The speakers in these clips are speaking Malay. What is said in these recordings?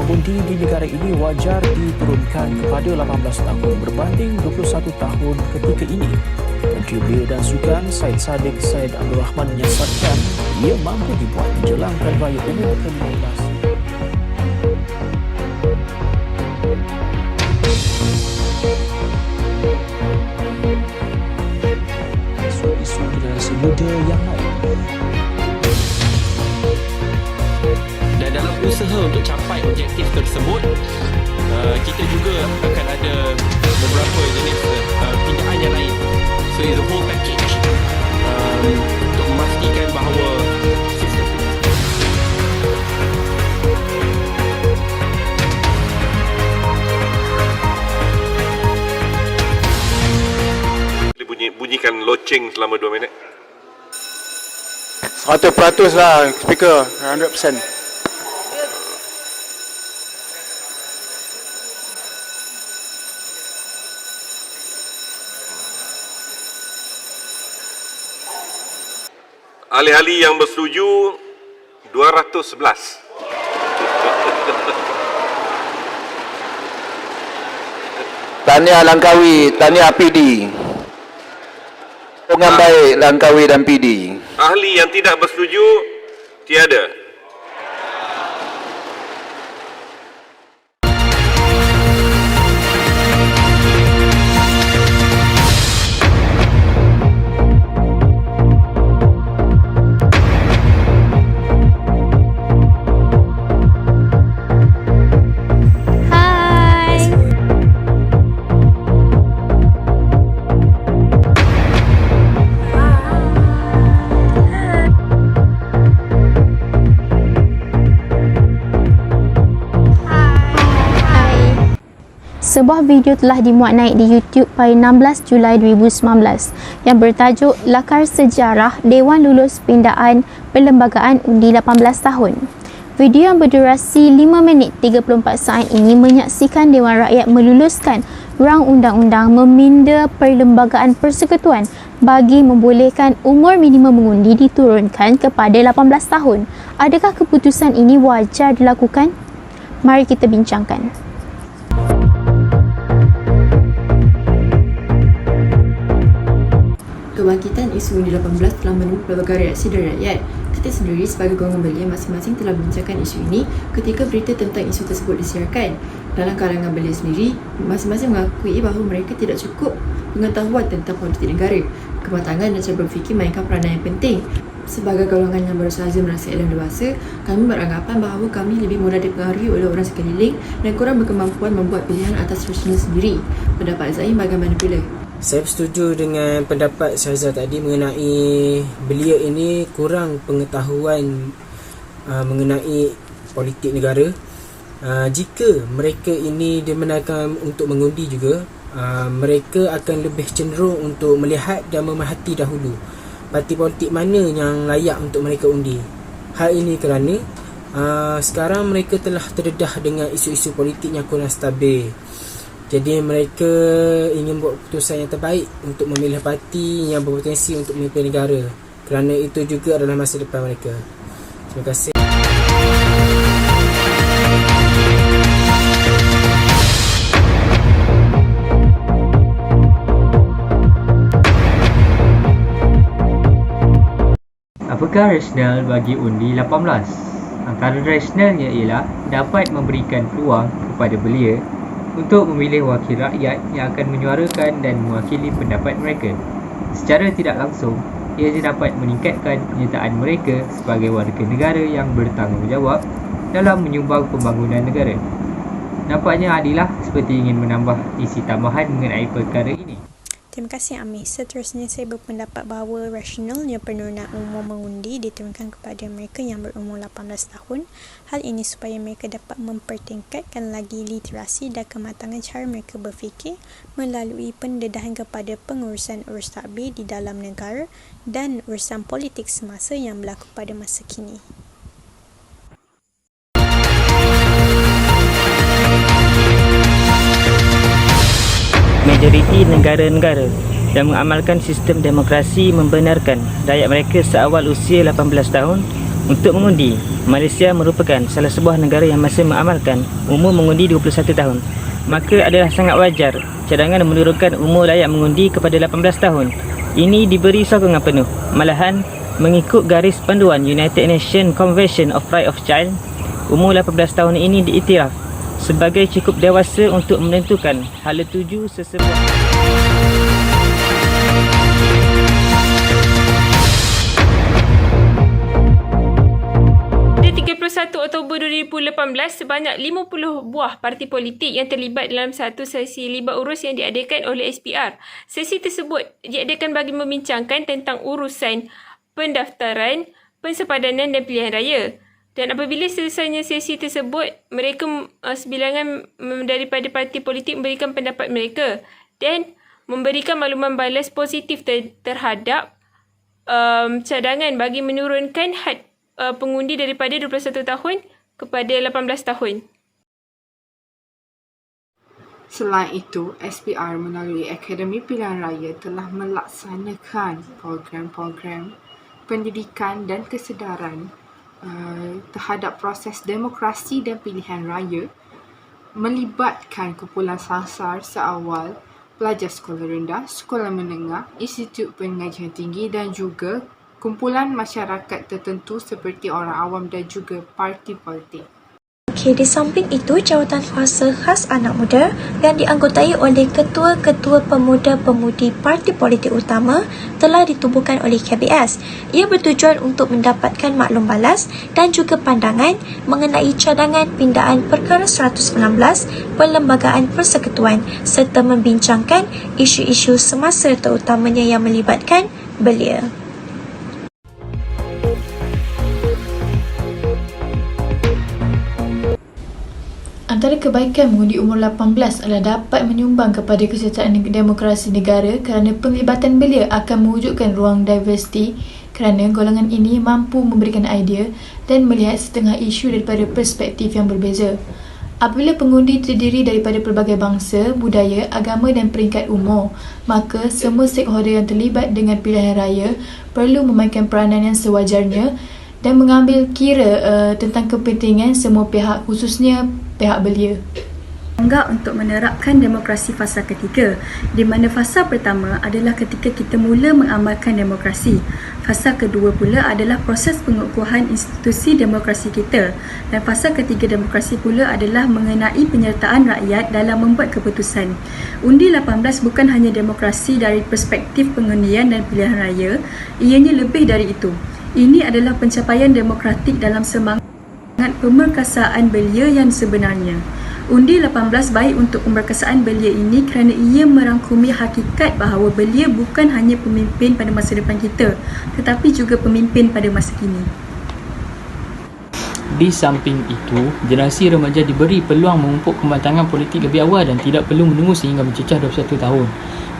mengundi di negara ini wajar diturunkan kepada 18 tahun berbanding 21 tahun ketika ini. Menteri Belia dan Sukan Syed Saddiq Syed Abdul Rahman menyasarkan ia mampu dibuat menjelang Pilihan Raya Umum ke-15. Isu-isu generasi muda yang lain. Dan dalam usaha untuk capai objektif tersebut, kita juga akan ada beberapa jenis pindaan yang lain. So it's a whole package untuk memastikan bahawa sistem bunyikan loceng selama 2 minit. 100% lah speaker, 100%. Ahli-ahli yang bersetuju 211. Tahniah Langkawi, tahniah PD. Dengan baik Langkawi dan PD. Ahli yang tidak bersetuju tiada. Sebuah video telah dimuat naik di YouTube pada 16 Julai 2019 yang bertajuk Lakar Sejarah Dewan Lulus Pindaan Perlembagaan Undi 18 Tahun. Video yang berdurasi 5 minit 34 saat ini menyaksikan Dewan Rakyat meluluskan rang undang-undang meminda Perlembagaan Persekutuan bagi membolehkan umur minimum mengundi diturunkan kepada 18 tahun. Adakah keputusan ini wajar dilakukan? Mari kita bincangkan. Kebangkitan isu undi 18 telah menemui pelbagai reaksi dari rakyat. Kita sendiri sebagai golongan belia masing-masing telah membincangkan isu ini ketika berita tentang isu tersebut disiarkan. Dalam kalangan belia sendiri, masing-masing mengakui bahawa mereka tidak cukup pengetahuan tentang politik negara. Kematangan dan cara berfikir mainkan peranan yang penting. Sebagai golongan yang baru sahaja merasa ilmu dewasa, kami beranggapan bahawa kami lebih mudah dipengaruhi oleh orang sekeliling dan kurang berkemampuan membuat pilihan atas rasional sendiri. Pendapat Zaim bagaimana pula? Saya bersetuju dengan pendapat Syahzal tadi mengenai belia ini kurang pengetahuan mengenai politik negara. Jika mereka ini dibenarkan untuk mengundi juga, mereka akan lebih cenderung untuk melihat dan memerhati dahulu parti politik mana yang layak untuk mereka undi. Hal ini kerana sekarang mereka telah terdedah dengan isu-isu politik yang kurang stabil. Jadi mereka ingin buat keputusan yang terbaik untuk memilih parti yang berpotensi untuk memimpin negara, kerana itu juga adalah masa depan mereka. Terima kasih. Apakah rasional bagi undi 18? Antara rasionalnya ialah dapat memberikan peluang kepada belia untuk memilih wakil rakyat yang akan menyuarakan dan mewakili pendapat mereka. Secara tidak langsung, ia dapat meningkatkan penyertaan mereka sebagai warga negara yang bertanggungjawab dalam menyumbang pembangunan negara. Nampaknya Adilah seperti ingin menambah isi tambahan mengenai perkara ini. Terima kasih Amir. Seterusnya saya berpendapat bahawa rasionalnya penurunan umur mengundi diturunkan kepada mereka yang berumur 18 tahun. Hal ini supaya mereka dapat mempertingkatkan lagi literasi dan kematangan cara mereka berfikir melalui pendedahan kepada pengurusan urus takbir di dalam negara dan urusan politik semasa yang berlaku pada masa kini. Majoriti negara-negara yang mengamalkan sistem demokrasi membenarkan rakyat mereka seawal usia 18 tahun untuk mengundi. Malaysia merupakan salah sebuah negara yang masih mengamalkan umur mengundi 21 tahun. Maka adalah sangat wajar cadangan menurunkan umur layak mengundi kepada 18 tahun. Ini diberi sokongan penuh. Malahan, mengikut garis panduan United Nations Convention of Rights of Child, umur 18 tahun ini diiktiraf sebagai cukup dewasa untuk menentukan hala tuju sesebuah. Pada 31 Oktober 2018, sebanyak 50 buah parti politik yang terlibat dalam satu sesi libat urus yang diadakan oleh SPR. Sesi tersebut diadakan bagi membincangkan tentang urusan pendaftaran, pensepadanan dan pilihan raya. Dan apabila selesainya sesi tersebut, mereka sebilangan daripada parti politik memberikan pendapat mereka dan memberikan makluman balas positif terhadap cadangan bagi menurunkan had pengundi daripada 21 tahun kepada 18 tahun. Selain itu, SPR melalui Akademi Pilihan Raya telah melaksanakan program-program pendidikan dan kesedaran terhadap proses demokrasi dan pilihan raya, melibatkan kumpulan sasar seawal, pelajar sekolah rendah, sekolah menengah, institut pengajian tinggi dan juga kumpulan masyarakat tertentu seperti orang awam dan juga parti politik. Okey, di samping itu, jawatan kuasa khas anak muda yang dianggotai oleh ketua-ketua pemuda-pemudi parti politik utama telah ditubuhkan oleh KBS. Ia bertujuan untuk mendapatkan maklum balas dan juga pandangan mengenai cadangan pindaan perkara 119 Perlembagaan Persekutuan serta membincangkan isu-isu semasa terutamanya yang melibatkan belia. Antara kebaikan mengundi umur 18 adalah dapat menyumbang kepada kesejahteraan demokrasi negara kerana penglibatan belia akan mewujudkan ruang diversiti kerana golongan ini mampu memberikan idea dan melihat setengah isu daripada perspektif yang berbeza. Apabila pengundi terdiri daripada pelbagai bangsa, budaya, agama dan peringkat umur, maka semua stakeholder yang terlibat dengan pilihan raya perlu memainkan peranan yang sewajarnya dan mengambil kira tentang kepentingan semua pihak, khususnya pihak belia. Bangga untuk menerapkan demokrasi fasa ketiga, di mana fasa pertama adalah ketika kita mula mengamalkan demokrasi. Fasa kedua pula adalah proses pengukuhan institusi demokrasi kita. Dan fasa ketiga demokrasi pula adalah mengenai penyertaan rakyat dalam membuat keputusan. Undi 18 bukan hanya demokrasi dari perspektif pengundian dan pilihan raya, ianya lebih dari itu. Ini adalah pencapaian demokratik dalam semangat pemerkasaan belia yang sebenarnya. Undi 18 baik untuk pemerkasaan belia ini kerana ia merangkumi hakikat bahawa belia bukan hanya pemimpin pada masa depan kita, tetapi juga pemimpin pada masa kini. Di samping itu, generasi remaja diberi peluang memupuk kematangan politik lebih awal dan tidak perlu menunggu sehingga mencecah 21 tahun.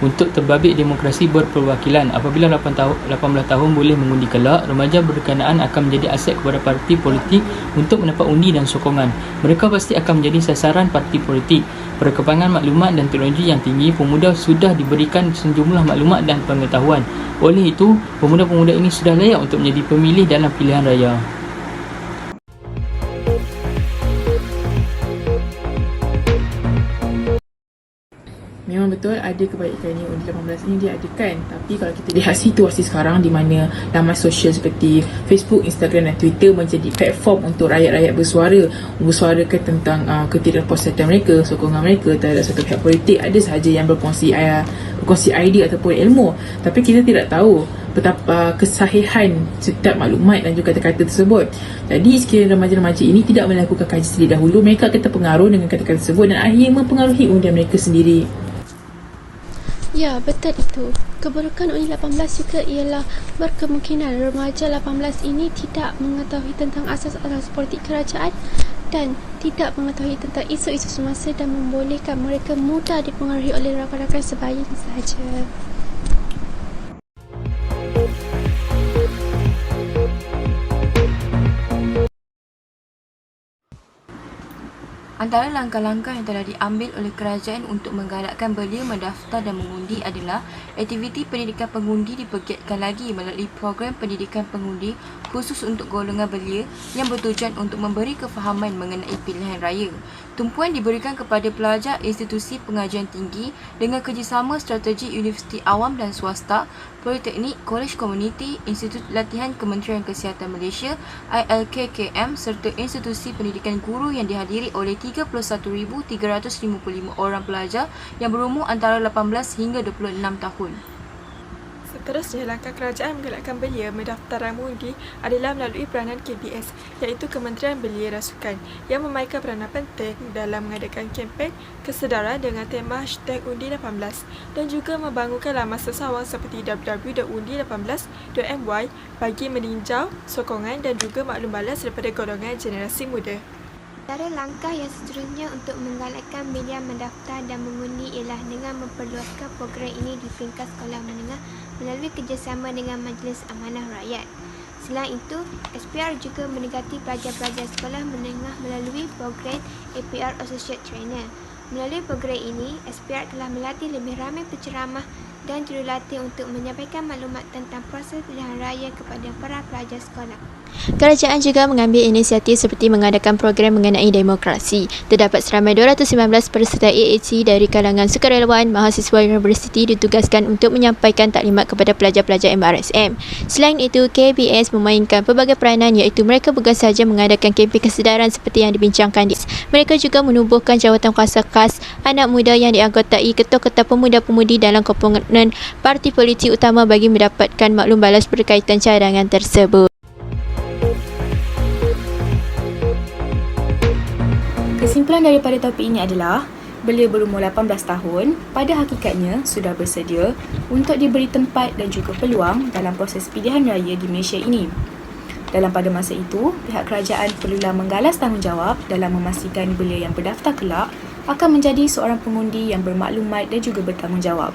Untuk terbabit demokrasi berperwakilan, apabila 18 tahun boleh mengundi kelak, remaja berkenaan akan menjadi aset kepada parti politik untuk mendapat undi dan sokongan. Mereka pasti akan menjadi sasaran parti politik. Perkembangan maklumat dan teknologi yang tinggi, pemuda sudah diberikan sejumlah maklumat dan pengetahuan. Oleh itu, pemuda-pemuda ini sudah layak untuk menjadi pemilih dalam pilihan raya. Memang betul ada kebaikan ini, undi 18 ini diadakan. Tapi kalau kita lihat situasi sekarang di mana laman sosial seperti Facebook, Instagram dan Twitter menjadi platform untuk rakyat-rakyat bersuarakan tentang ketidakpuasan mereka, sokongan mereka terhadap satu pihak politik. Ada sahaja yang berkongsi idea ataupun ilmu, tapi kita tidak tahu betapa kesahihan setiap maklumat dan juga kata-kata tersebut. Jadi sekiranya remaja-remaja ini tidak melakukan kaji terlebih dahulu, mereka akan terpengaruh dengan kata-kata tersebut dan akhirnya mempengaruhi undian mereka sendiri. Ya, betul itu. Keburukan undi 18 juga ialah berkemungkinan remaja 18 ini tidak mengetahui tentang asas-asas politik kerajaan dan tidak mengetahui tentang isu-isu semasa dan membolehkan mereka mudah dipengaruhi oleh rakan-rakan sebaya sahaja. Antara langkah-langkah yang telah diambil oleh kerajaan untuk menggalakkan belia mendaftar dan mengundi adalah aktiviti pendidikan pengundi dipergiatkan lagi melalui program pendidikan pengundi khusus untuk golongan belia yang bertujuan untuk memberi kefahaman mengenai pilihan raya. Tumpuan diberikan kepada pelajar institusi pengajian tinggi dengan kerjasama strategi universiti awam dan swasta, politeknik, kolej komuniti, Institut Latihan Kementerian Kesihatan Malaysia, ILKKM serta institusi pendidikan guru yang dihadiri oleh 31,355 orang pelajar yang berumur antara 18 hingga 26 tahun. Seterusnya, langkah kerajaan menggalakkan belia mendaftar mengundi adalah melalui peranan KBS, iaitu Kementerian Belia dan Sukan, yang memainkan peranan penting dalam mengadakan kempen kesedaran dengan tema #Undi18 dan juga membangunkan laman sesawang seperti www.undi18.my bagi meninjau sokongan dan juga maklum balas daripada golongan generasi muda. Antara langkah yang seterusnya untuk menggalakkan belia mendaftar dan mengundi ialah dengan memperluaskan program ini di peringkat sekolah menengah melalui kerjasama dengan Majlis Amanah Rakyat. Selain itu, SPR juga mendekati pelajar-pelajar sekolah menengah melalui program APR Associate Trainer. Melalui program ini, SPR telah melatih lebih ramai penceramah dan jurulatih untuk menyampaikan maklumat tentang proses pilihan raya kepada para pelajar sekolah. Kerajaan juga mengambil inisiatif seperti mengadakan program mengenai demokrasi. Terdapat seramai 219 peserta AAC dari kalangan sukarelawan mahasiswa universiti ditugaskan untuk menyampaikan taklimat kepada pelajar-pelajar MRSM. Selain itu, KBS memainkan pelbagai peranan iaitu mereka bukan sahaja mengadakan kempen kesedaran seperti yang dibincangkan di mereka juga menubuhkan jawatan kuasa khas anak muda yang dianggotai ketua-ketua pemuda-pemudi dalam komponen parti politik utama bagi mendapatkan maklum balas berkaitan cadangan tersebut. Kesimpulan daripada topik ini adalah belia berumur 18 tahun pada hakikatnya sudah bersedia untuk diberi tempat dan juga peluang dalam proses pilihan raya di Malaysia ini. Pada masa itu, pihak kerajaan perlulah menggalas tanggungjawab dalam memastikan belia yang berdaftar kelak akan menjadi seorang pengundi yang bermaklumat dan juga bertanggungjawab.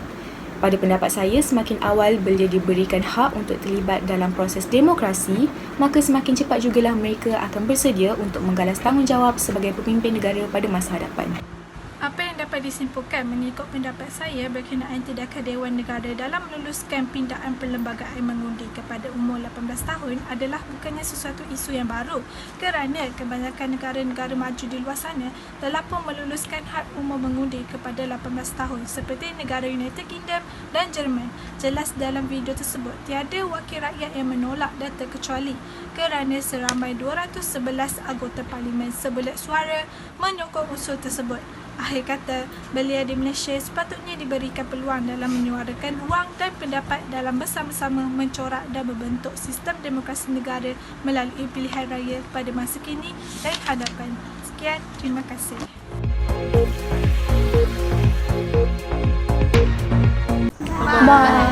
Pada pendapat saya, semakin awal belia diberikan hak untuk terlibat dalam proses demokrasi, maka semakin cepat jugalah mereka akan bersedia untuk menggalas tanggungjawab sebagai pemimpin negara pada masa hadapan. Apa yang dapat disimpulkan mengikut pendapat saya berkenaan tindakan Dewan Negara dalam meluluskan pindaan perlembagaan mengundi kepada umur 18 tahun adalah bukannya sesuatu isu yang baru kerana kebanyakan negara-negara maju di luar sana telah pun meluluskan had umur mengundi kepada 18 tahun seperti negara United Kingdom dan Jerman. Jelas dalam video tersebut tiada wakil rakyat yang menolak dan terkecuali kerana seramai 211 anggota parlimen sebelat suara menyokong usul tersebut. Akhir kata, belia di Malaysia sepatutnya diberikan peluang dalam menyuarakan ruang dan pendapat dalam bersama-sama mencorak dan membentuk sistem demokrasi negara melalui pilihan raya pada masa kini dan hadapan. Sekian, terima kasih. Bye.